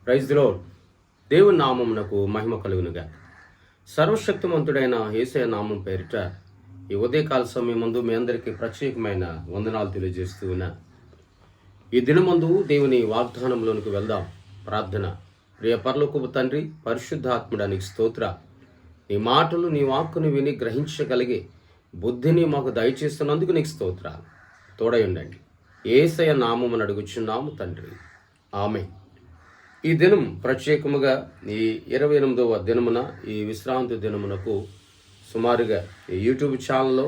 Praise the lord. దేవుని నామమునకు మహిమ కలుగునుగా. సర్వశక్తిమంతుడైన యేసయ్య నామం పేరిట ఈ ఉదయకాల సమయమందు మీ అందరికీ ప్రత్యేకమైన వందనాలు తెలియజేస్తూ ఉన్నా. ఈ దినమందు దేవుని వాగ్దానంలోనికి వెళ్దాం. ప్రార్థన. ప్రియ పరలోకపు తండ్రి, పరిశుద్ధాత్ముడా నీకు స్తోత్ర. నీ మాటలు, నీ వాక్కును విని గ్రహించగలిగే బుద్ధిని మాకు దయచేస్తున్నందుకు నీకు స్తోత్ర. తోడై ఉండండి. యేసయ్య నామమును అడుగుచున్నాము తండ్రి, ఆమేన్. ఈ దినం ప్రత్యేకముగా ఈ 28వ దినమున, ఈ విశ్రాంతి దినమునకు సుమారుగా ఈ యూట్యూబ్ ఛానల్లో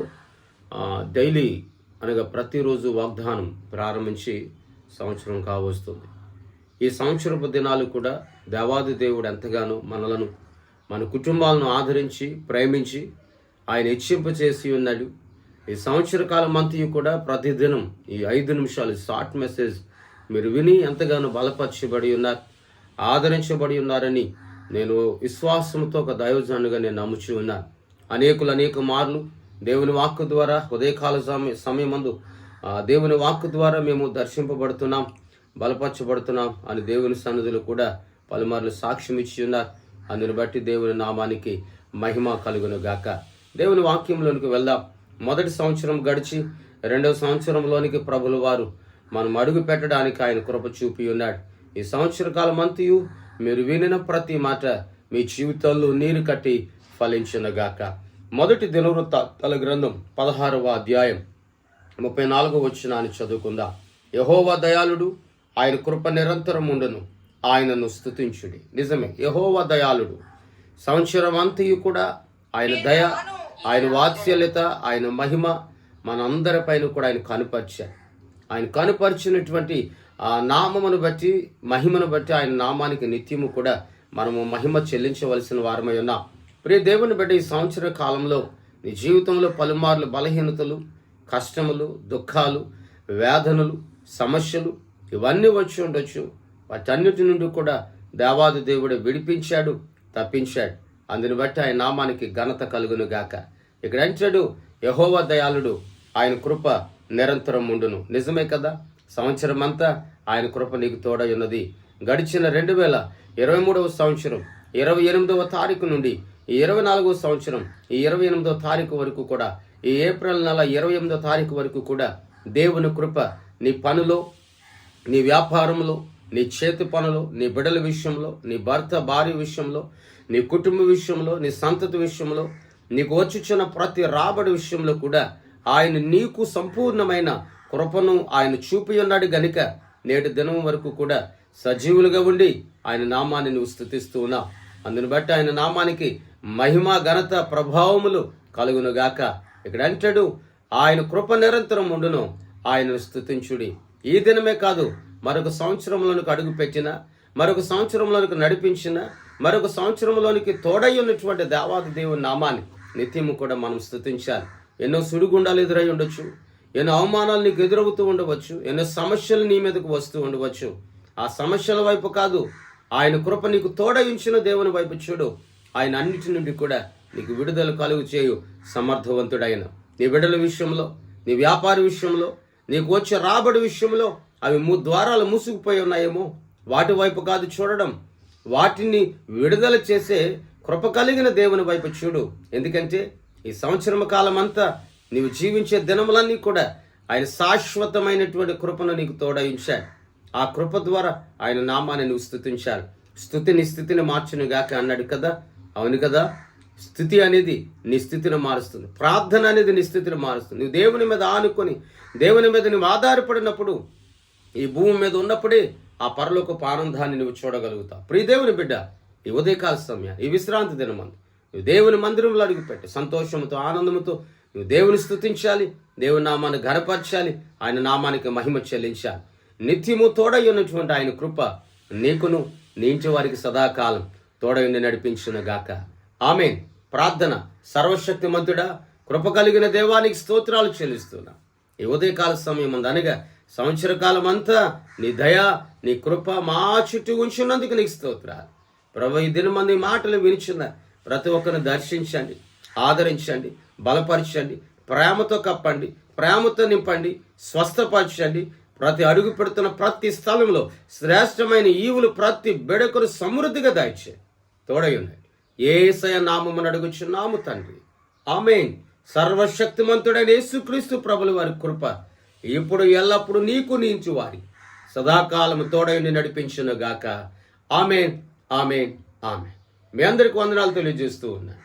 డైలీ అనగా ప్రతిరోజు వాగ్దానం ప్రారంభించి సంవత్సరం కావస్తుంది. ఈ సంవత్సరపు దినాలు కూడా దేవాది దేవుడు ఎంతగానో మనలను, మన కుటుంబాలను ఆదరించి ప్రేమించి ఆయన హెచ్చింపచేసి ఉన్నాడు. ఈ సంవత్సర కాలం అంతయు కూడా ప్రతిదినం ఈ 5 నిమిషాలు షార్ట్ మెసేజ్ మీరు విని ఎంతగానో బలపరచబడి ఉన్నారు, ఆదరించబడి ఉన్నారని నేను విశ్వాసంతో ఒక దైవజనుగా నేను నమ్ముచూ ఉన్నాను. అనేక మార్లు దేవుని వాక్కు ద్వారా ఉదయకాల సమయమందు దేవుని వాక్కు ద్వారా మేము దర్శింపబడుతున్నాం, బలపరచబడుతున్నాం అని దేవుని సన్నిధిలో కూడా పలుమార్లు సాక్ష్యం ఇచ్చి ఉన్నారు. అందుని బట్టి దేవుని నామానికి మహిమ కలుగును గాక. దేవుని వాక్యంలోనికి వెళ్దాం. మొదటి సంవత్సరం గడిచి 2వ సంవత్సరంలోనికి ప్రభుల వారు మనం అడుగు పెట్టడానికి ఆయన కృప చూపి ఉన్నాడు. ఈ సంవత్సర కాలం అంతయు మీరు వినిన ప్రతి మాట మీ జీవితాల్లో నీరు కట్టి ఫలించునుగాక. మొదటి దినవృత్తాంతాల గ్రంథం 16వ అధ్యాయం 34వ వచనాన్ని చదువుకుందాం. యెహోవా దయాళుడు, ఆయన కృప నిరంతరం ఉండును, ఆయనను స్తుతించుడి. నిజమే, యెహోవా దయాళుడు. సంవత్సరం అంతయు కూడా ఆయన దయ, ఆయన వాత్సల్యత, ఆయన మహిమ మనందరిపైన కూడా ఆయన కనుపరిచారు. ఆయన కనుపరిచినటువంటి ఆ నామమును బట్టి, మహిమను బట్టి ఆయన నామానికి నిత్యము కూడా మనము మహిమ చెల్లించవలసిన వారమై ఉన్నాం. ప్రియ దేవుని బట్టి ఈ సంవత్సర కాలంలో నీ జీవితంలో పలుమార్లు బలహీనతలు, కష్టములు, దుఃఖాలు, వేదనలు, సమస్యలు ఇవన్నీ వచ్చి ఉండొచ్చు. వాటన్నిటి నుండి కూడా దేవాది దేవుడు విడిపించాడు, తప్పించాడు. అందుని బట్టి ఆయన నామానికి ఘనత కలుగును గాక. ఇక్కడ అంటాడు, యెహోవా దయాళుడు, ఆయన కృప నిరంతరం ఉండును. నిజమే కదా, సంవత్సరం అంతా ఆయన కృప నీకు తోడై ఉన్నది. గడిచిన 2023వ సంవత్సరం 28వ తారీఖు నుండి ఈ 24వ సంవత్సరం ఈ 28వ తారీఖు వరకు కూడా, ఈ ఏప్రిల్ నెల 28వ తారీఖు వరకు కూడా దేవుని కృప నీ పనిలో, నీ వ్యాపారంలో, నీ చేతి పనులు, నీ బిడ్డల విషయంలో, నీ భర్త భార్య విషయంలో, నీ కుటుంబ విషయంలో, నీ సంతతి విషయంలో, నీకు వచ్చుచున్న ప్రతి రాబడి విషయంలో కూడా ఆయన నీకు సంపూర్ణమైన కృపను ఆయన చూపి ఉన్నాడు గనుక నేటి దినం వరకు కూడా సజీవులుగా ఉండి ఆయన నామాన్ని నువ్వు స్తుతిస్తూ ఉన్నావు. అందుని బట్టి ఆయన నామానికి మహిమ, ఘనత, ప్రభావములు కలుగునుగాక. ఇక్కడ అంటాడు, ఆయన కృప నిరంతరం ఉండును, ఆయనను స్తుతించుడి. ఈ దినమే కాదు, మరొక సంవత్సరంలోనికి అడుగు పెట్టిన, మరొక సంవత్సరంలోనికి నడిపించిన, మరొక సంవత్సరంలోనికి తోడై ఉన్నటువంటి దేవాది దేవుని నామాన్ని నిత్యము కూడా మనం స్తుతించాలి. ఎన్నో సుడిగుండాలు ఎదురై ఉండొచ్చు, ఎన్నో అవమానాలు నీకు ఎదురవుతూ ఉండవచ్చు, ఎన్నో సమస్యలు నీ మీదకు వస్తూ ఉండవచ్చు. ఆ సమస్యల వైపు కాదు, ఆయన కృప నీకు తోడై ఉంచిన దేవుని వైపు చూడు. ఆయన అన్నిటి నుండి కూడా నీకు విడుదల కలుగు చేయు సమర్థవంతుడైన. నీ బిడ్డల విషయంలో, నీ వ్యాపార విషయంలో, నీకు వచ్చే రాబడి విషయంలో అవి ద్వారాలు మూసుకుపోయి ఉన్నాయేమో, వాటి వైపు కాదు చూడడం, వాటిని విడుదల చేసే కృప కలిగిన దేవుని వైపు చూడు. ఎందుకంటే ఈ సంవత్సరం కాలం అంతా నీవు జీవించే దినములన్నీ కూడా ఆయన శాశ్వతమైనటువంటి కృపను నీకు తోడయించాడు. ఆ కృప ద్వారా ఆయన నామాన్ని నువ్వు స్తుతించాలి. స్తుతిని స్థితిని మార్చును గాక అన్నాడు కదా. అవును కదా, స్థితి అనేది నీ స్థితిని మారుస్తుంది. ప్రార్థన అనేది నీ స్థితిని మారుస్తుంది. నువ్వు దేవుని మీద ఆనుకొని, దేవుని మీద నువ్వు ఆధారపడినప్పుడు, ఈ భూమి మీద ఉన్నప్పుడే ఆ పరలోకపు ఆనందాన్ని నువ్వు చూడగలుగుతావు. ప్రియ దేవుని బిడ్డ, ఈ ఉదయకాల సమయం, ఈ విశ్రాంతి దినమందు నువ్వు దేవుని మందిరంలో అడుగుపెట్టి సంతోషంతో, ఆనందంతో నువ్వు దేవుని స్తుతించాలి, దేవుని నామాన్ని ఘనపరచాలి, ఆయన నామానికి మహిమ చెల్లించాలి. నిత్యము తోడై ఉన్నటువంటి ఆయన కృప నీకును, నీ ఇంటి వారికి సదాకాలం తోడై నడిపించును గాక. ఆమేన్. ప్రార్థన. సర్వశక్తిమంతుడా, కృప కలిగిన దేవానికి స్తోత్రాలు చెల్లిస్తున్నా. ఈ ఉదయకాల సమయం అనగా సంవత్సర కాలం అంతా నీ దయ, నీ కృప మా చుట్టూ ఉంచున్నందుకు నీకు స్తోత్రాలు. ప్రభు, ఈ దినమంది మాటలు వినిచున్న ప్రతి ఒక్కరిని దర్శించండి, ఆదరించండి, బలపరచండి, ప్రేమతో కప్పండి, ప్రేమతో నింపండి, స్వస్థపరచండి, ప్రతి అడుగు పెడుతున్న ప్రతి స్థలంలో శ్రేష్టమైన ఈవులు ప్రతి బెడకను సమృద్ధిగా దాయిచ్చే తోడై ఉన్నాయి. యేసయ్య నామమున అడుగుచున్నాము తండ్రి, ఆమేన్. సర్వశక్తిమంతుడైన యేసుక్రీస్తు ప్రభుల వారి కృప ఇప్పుడు ఎల్లప్పుడు నీకు నీంచు వారి సదాకాలము తోడైని నడిపించును గాక. ఆమేన్, ఆమేన్, ఆమేన్. మీ అందరికి వందనాలు తెలియజేస్తూ ఉన్నాను.